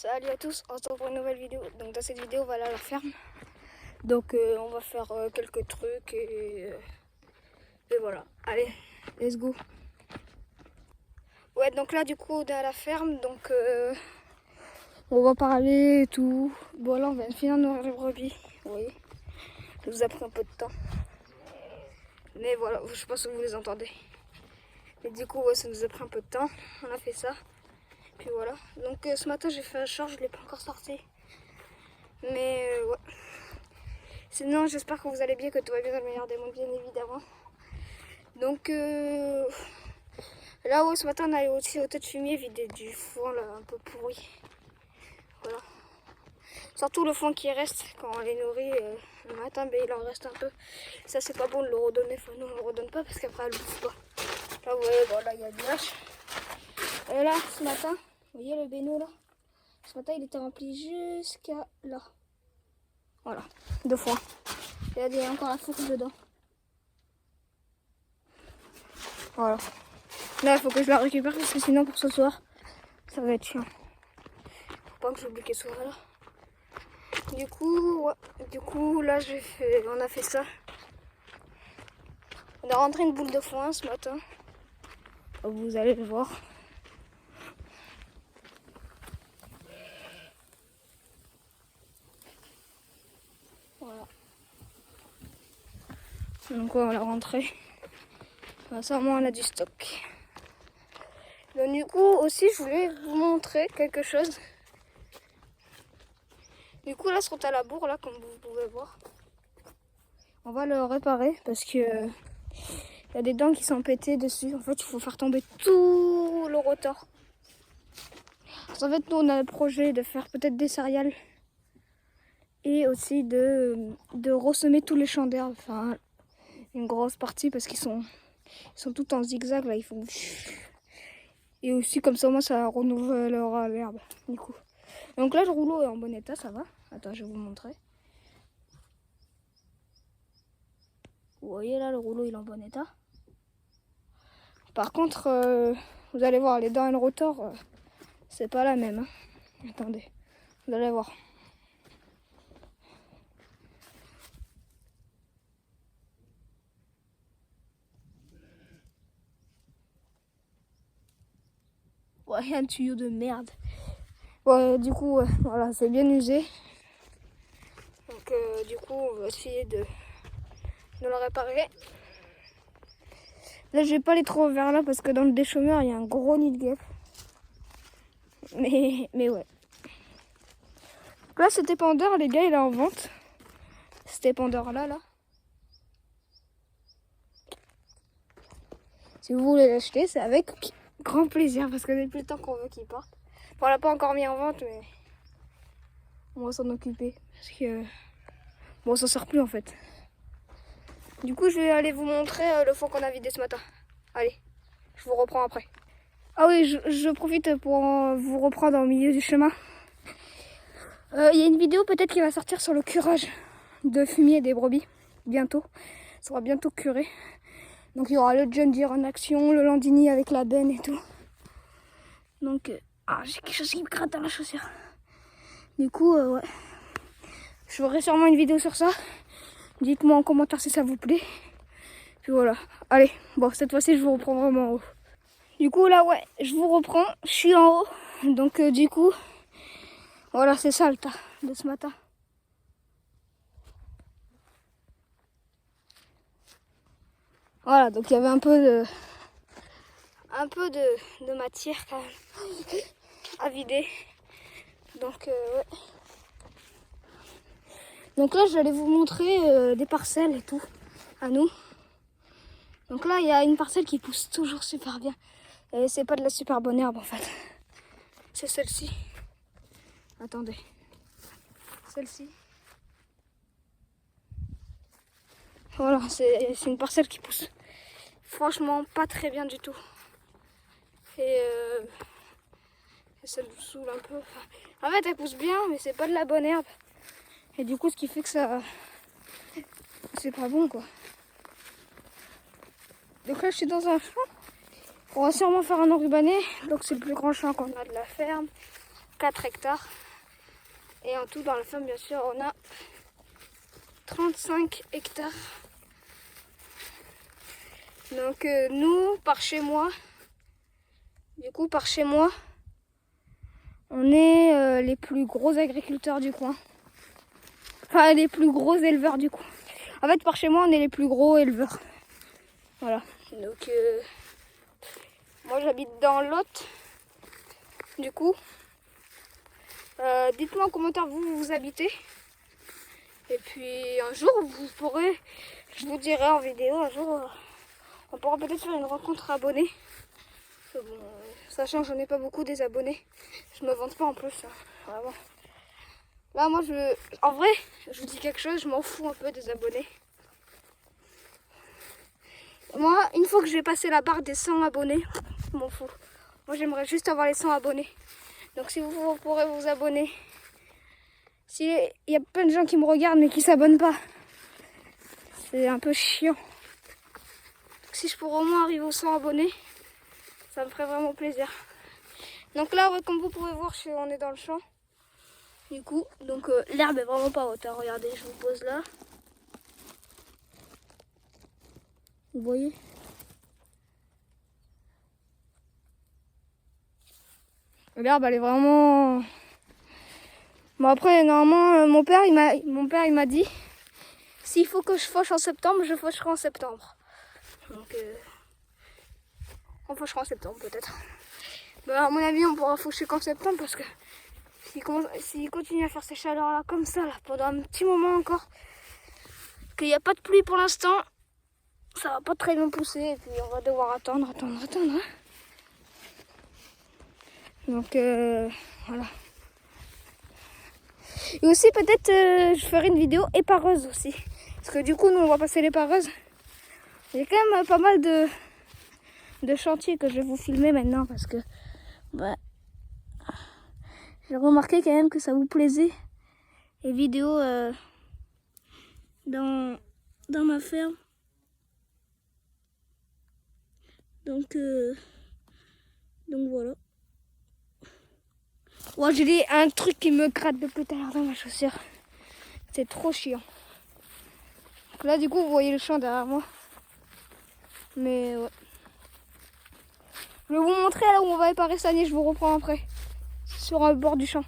Salut à tous, on se retrouve pour une nouvelle vidéo. Donc dans cette vidéo on va aller à la ferme. Donc on va faire quelques trucs et voilà. Allez, let's go. Ouais, donc là du coup on est à la ferme, donc on va parler et tout. Bon là on vient de finir de nourrir les brebis, vous voyez. Ça nous a pris un peu de temps. Mais voilà, je sais pas si vous les entendez. Mais du coup ouais, ça nous a pris un peu de temps, on a fait ça. Puis voilà, donc ce matin j'ai fait un short, je ne l'ai pas encore sorti. Mais ouais. Sinon j'espère que vous allez bien, que tout va bien dans le meilleur des mondes, bien évidemment. Donc là-haut ce matin on allait aussi au tas de fumier vider du foin là, un peu pourri. Voilà. Surtout le foin qui reste quand on les nourrit le matin, ben, il en reste un peu. Ça c'est pas bon de le redonner, enfin nous on le redonne pas parce qu'après elle ne bouffe pas. Là vous voyez, bon, là il y a du hache. Et là ce matin, vous voyez le béno là, ce matin il était rempli jusqu'à là. Voilà, de foin. Et il y a encore la fourche dedans. Voilà. Là il faut que je la récupère parce que sinon pour ce soir ça va être chiant. Faut pas que j'oublie qu'elle soit là. Du coup, ouais. Du coup là on a fait ça. On a rentré une boule de foin ce matin. Vous allez le voir. Voilà. Donc ouais, on l'a rentré. Ça au moins on a du stock. Donc du coup aussi je voulais vous montrer quelque chose. Du coup là sur ta labour là, comme vous pouvez voir, on va le réparer parce que il y a des dents qui sont pétées dessus. En fait il faut faire tomber tout le rotor. En fait nous on a le projet de faire peut-être des céréales et aussi de ressemer tous les champs d'herbe, enfin une grosse partie parce qu'ils sont tout en zigzag là, ils font. Et aussi comme ça moi ça renouvellera l'herbe du coup. Donc là le rouleau est en bon état, ça va. Attends, je vais vous montrer. Vous voyez là le rouleau il est en bon état. Par contre vous allez voir les dents et le rotor c'est pas la même hein. Attendez, vous allez voir. Ouais, un tuyau de merde. Ouais, du coup voilà, c'est bien usé. Donc du coup on va essayer de le réparer. Là je vais pas aller trop vers là parce que dans le déchômeur il y a un gros nid de guêpes. Mais ouais. Donc là cet épandeur les gars il est en vente. Cet épandeur là. Si vous voulez l'acheter, c'est avec grand plaisir parce que depuis le temps qu'on veut qu'il parte. Bon, on l'a pas encore mis en vente mais on va s'en occuper parce que bon, on s'en sort plus en fait. Du coup, je vais aller vous montrer le foin qu'on a vidé ce matin. Allez, je vous reprends après. Ah oui, je profite pour vous reprendre au milieu du chemin. Il y a une vidéo peut-être qui va sortir sur le curage de fumier des brebis bientôt. Ça sera bientôt curé. Donc il y aura le John Deere en action, le Landini avec la benne et tout. Donc j'ai quelque chose qui me gratte dans la chaussure. Du coup ouais, je ferai sûrement une vidéo sur ça. Dites-moi en commentaire si ça vous plaît. Puis voilà. Allez, bon cette fois-ci je vous reprends vraiment en haut. Du coup là ouais, je vous reprends. Je suis en haut. Donc du coup, voilà c'est ça le tas de ce matin. Voilà, donc il y avait un peu de matière quand même à vider. Donc ouais. Donc là j'allais vous montrer des parcelles et tout à nous. Donc là il y a une parcelle qui pousse toujours super bien. Et c'est pas de la super bonne herbe en fait. C'est celle-ci. Attendez. Celle-ci. Voilà, c'est une parcelle qui pousse franchement pas très bien du tout. Et ça nous saoule un peu. En fait elle pousse bien mais c'est pas de la bonne herbe. Et du coup ce qui fait que ça... c'est pas bon quoi. Donc là je suis dans un champ. On va sûrement faire un enrubanné. Donc c'est le plus grand champ qu'on a de la ferme. 4 hectares. Et en tout, dans la ferme, bien sûr, on a 35 hectares. Donc nous, par chez moi, on est les plus gros agriculteurs du coin. Enfin, les plus gros éleveurs du coin. En fait, par chez moi, on est les plus gros éleveurs. Voilà. Donc, moi, j'habite dans Lot. Du coup, dites-moi en commentaire vous habitez. Et puis, un jour, je vous dirai en vidéo, un jour, on pourra peut-être faire une rencontre abonnée. Bon, sachant que j'en ai pas beaucoup des abonnés, je me vante pas en plus, hein, vraiment. Là, moi, en vrai, je vous dis quelque chose, je m'en fous un peu des abonnés. Moi, une fois que j'ai passé la barre des 100 abonnés, je m'en fous. Moi, j'aimerais juste avoir les 100 abonnés. Donc, si vous pourrez vous abonner. S'il y a plein de gens qui me regardent mais qui s'abonnent pas, c'est un peu chiant. Donc, si je pourrais au moins arriver aux 100 abonnés, ça me ferait vraiment plaisir. Donc là, ouais, comme vous pouvez voir, on est dans le champ. Du coup, donc l'herbe est vraiment pas haute. Hein. Regardez, je vous pose là. Vous voyez? L'herbe, elle est vraiment... Bon après, normalement, mon père il m'a dit, s'il faut que je fauche en septembre, je faucherai en septembre. Donc, on fauchera en septembre peut-être. Bah, à mon avis, on pourra faucher qu'en septembre parce que s'il continue à faire ces chaleurs là comme ça là, pendant un petit moment encore, qu'il n'y a pas de pluie pour l'instant, ça va pas très bien pousser et puis on va devoir attendre. Hein. Donc voilà. Et aussi peut-être je ferai une vidéo épareuse aussi. Parce que du coup nous on va passer l'épareuse. Il y a quand même pas mal de chantiers que je vais vous filmer maintenant parce que bah, j'ai remarqué quand même que ça vous plaisait les vidéos dans ma ferme. Donc voilà. Ouais, j'ai un truc qui me gratte depuis tout à l'heure dans ma chaussure. C'est trop chiant. Donc là du coup vous voyez le champ derrière moi. Mais ouais. Je vais vous montrer là où on va éparer Sani, je vous reprends après. Sur le bord du champ.